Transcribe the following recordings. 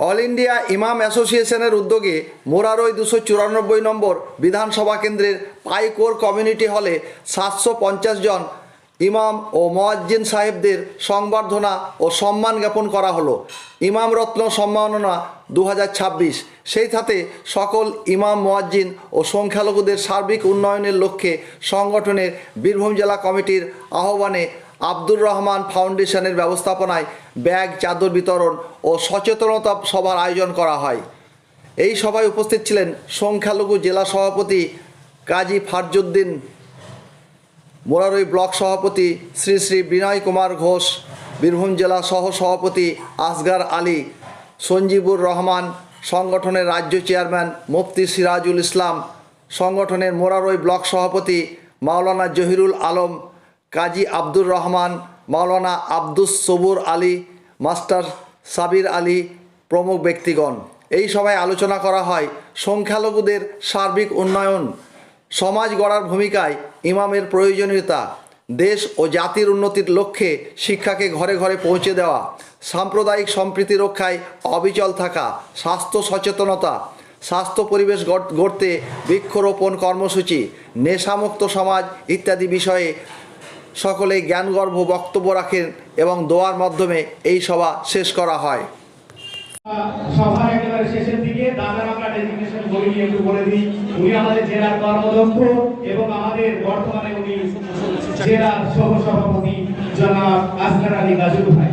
All India ইমাম অ্যাসোসিয়েশনের উদ্যোগে মোরারই 294 নম্বর বিধানসভা কেন্দ্রের পাইকোর কমিউনিটি হলে 750 জন ইমাম ও মুয়াজ্জিন সাহেবদের সংবর্ধনা ও সম্মান জ্ঞাপন করা হলো। ইমাম রত্ন সম্মাননা 2026 সেই সাথে সকল ইমাম মুয়াজ্জিন ও সংখ্যালঘুদের সার্বিক উন্নয়নের লক্ষ্যে সংগঠনের বীরভূম জেলা কমিটির আহ্বানে আব্দুর রহমান ফাউন্ডেশনের ব্যবস্থাপনায় ব্যাগ, চাদর বিতরণ ও সচেতনতা সভার আয়োজন করা হয়। এই সভায় উপস্থিত ছিলেন সংখ্যালঘু জেলা সভাপতি কাজী ফারজুদ্দিন, মোরারই ব্লক সভাপতি শ্রী শ্রী বিনয় কুমার ঘোষ, বীরভূম জেলা সহ সভাপতি আসগার আলী, সঞ্জিবুর রহমান, সংগঠনের রাজ্য চেয়ারম্যান মুফতি সিরাজুল ইসলাম, সংগঠনের মোরারই ব্লক সভাপতি মাওলানা জহিরুল আলম, কাজী আব্দুর রহমান, মাওলানা আব্দুস সবুর আলী, মাস্টার সাবির আলী প্রমুখ ব্যক্তিগণ। এই সভায় আলোচনা করা হয় সংখ্যালঘুদের সার্বিক উন্নয়ন, সমাজ গড়ার ভূমিকায় ইমামের প্রয়োজনীয়তা, দেশ ও জাতির উন্নতির লক্ষ্যে শিক্ষাকে ঘরে ঘরে পৌঁছে দেওয়া, সাম্প্রদায়িক সম্প্রীতি রক্ষায় অবিচল থাকা, স্বাস্থ্য সচেতনতা, স্বাস্থ্য পরিবেশ গড়তে বৃক্ষরোপণ কর্মসূচি, নেশামুক্ত সমাজ ইত্যাদি বিষয়ে সকলে জ্ঞানগর্ভ বক্তব্য রাখেন এবং দোয়ার মাধ্যমে এই সভা শেষ করা হয়। সভার একেবারে শেষের দিকে দাদার আমরা ডেজিগনেশন বই নিয়ে একটু বলে দিই। উনি আমাদের জেলার কর্মদক্ষ এবং আমাদের বর্তমানে উনি জেলার সহ সভাপতি জনাব আসগার আলী গাজুল ভাই।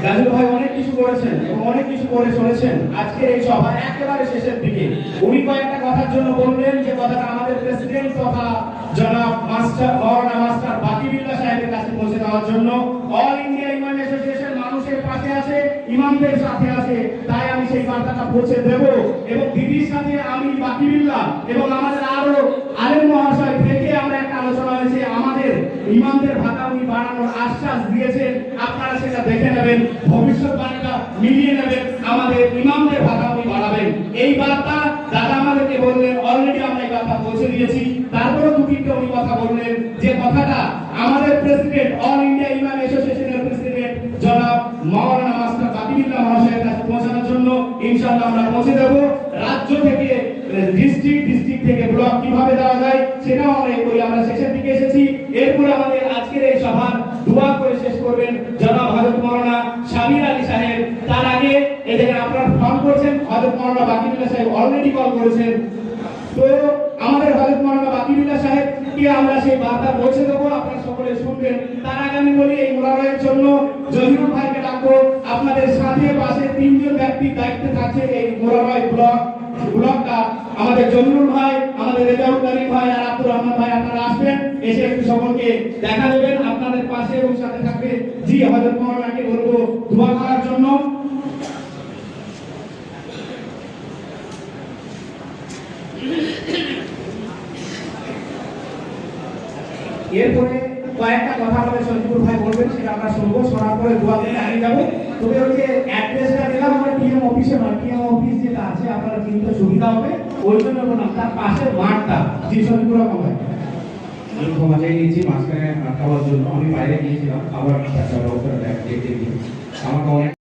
গাজুল ভাই অনেক কিছু করেছেন এবং অনেক কিছু করে চলেছেন। আজকের এই সভার একেবারে শেষের দিকে উনি কয়েকটা কথার জন্য বললেন, যে কথাটা আমাদের প্রেসিডেন্ট তথা জনাব মাওলানা মাস্টার বাকিবিল্লাহ সাহেবের কাছে পৌঁছে দেওয়ার জন্য। অল ইন্ডিয়া ইমাম অ্যাসোসিয়েশন মানুষের পাশে আছে, ইমামদের সাথে আছে, তাই আমি সেই বার্তাটা পৌঁছে দেব। এবং দিদির সাথে আমি বাকিবিল্লাহ এবং আমাদের আরো আলেম মহাশয় থেকে আমরা একটা আলোচনা হয়েছে, আমাদের ইমামদের ভাতা উনি বাড়ানোর আশ্বাস দিয়েছেন। আপনারা সেটা দেখে নেবেন, ভবিষ্যৎবাণীটা মিলিয়ে নেবেন, আমাদের ইমামদের ভাতা উনি বাড়াবেন। এই বার্তা দাদা আমাদেরকে বললেন, অলরেডি আমরা এই বার্তা পৌঁছে দিয়েছি। তারপরে দুটিতে উনি কথা বললেন, যে কথাটা আমাদের প্রেসিডেন্ট অল ইন্ডিয়া ইমাম অ্যাসোসিয়েশনের প্রেসিডেন্ট জনাব মাওলানা মাস্টার বাকিবিল্লাহ মহাশয়ের কাছে পৌঁছানোর জন্য ইনশাআল্লাহ আমরা পৌঁছে দেব। রাজ্য থেকে ডিস্ট্রিক্ট থেকে ব্লক কিভাবে দেওয়া যায় সেটাও আমরা করি। আমরা শেষের দিকে এসেছি। এরপরে আমাদের আজকের এই সভার দোয়া করে শেষ করবেন জনাব হযরত মাওলানা সাবির আলী সাহেব। তার আগে এই জায়গায় আপনারা ফোন করছেন, হযরত মাওলানা বাকিবিল্লাহ সাহেব অলরেডি কল করেছেন। তো আমাদের হযরত মাওলানা বাকিবিল্লাহ সাহেবকে আমরা সেই বার্তা পৌঁছে দেবো, আপনারা সকলে শুনবেন। তার আগে আমি বলি, এই মোরারইয়ের জন্য জহিরুল ভাইকে ডাকবো। আপনাদের সাথে পাশে তিনজন ব্যক্তির দায়িত্বে থাকছে এই মোরারই ব্লকটা। আমাদের জহিরুল ভাই, আমাদের রেজাউল করিম ভাই আর আব্দুর রহমান ভাই, আপনারা আসবেন, এসে একটু সকলকে দেখা দেবেন, আপনাদের পাশে এবং সাথে থাকবে। জি, হযরত মাওলানাকে বলবো দোয়া করার জন্য। এরপরে কয়েকটা কথা আমাদের সঞ্জীবুর ভাই বলবেন, সেটা আমরা শুনবো। শোনার পরে দোয়া করে আমি যাবো। তবে ওই যে অ্যাড্রেসটা দিলাম, আমরা পিএম অফিসে নয়, পিএম অফিস যেটা আছে আপনারা চিনতে সুবিধা হবে, ওই জন্য বললাম তার পাশে মাঠটা। জি সঞ্জীবুর ভাই, আমি ক্ষমা চাই নিয়েছি মাঝখানে খাওয়ার জন্য। আমি বাইরে গিয়েছিলাম, আবার দেখতে গিয়ে আমাকে অনেক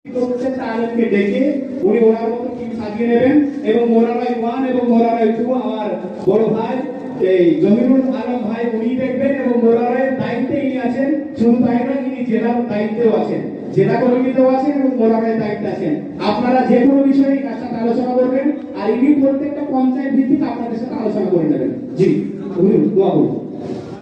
তালিমকে ডেকে উনি ওনার মতো টিম সাজিয়ে নেবেন। এবং মোরারই 1 এবং মোরারই 2 আমার বড় ভাই এই জহিরুল আলম ভাই উনি দেখবেন, এবং মোরারইয়ের দায়িত্বে ইনি আছেন। শুধু তাই নয়, ইনি জেলার দায়িত্বেও আছেন, জেলা কমিটিতেও আছেন এবং মোরারইয়ের দায়িত্বে আছেন। আপনারা যে কোনো বিষয়ে কার সাথে আলোচনা করবেন, আর ইনি প্রত্যেকটা পঞ্চায়েত ভিত্তিক আপনাদের সাথে আলোচনা করে নেবেন। জি, উনি দোয়া করুন।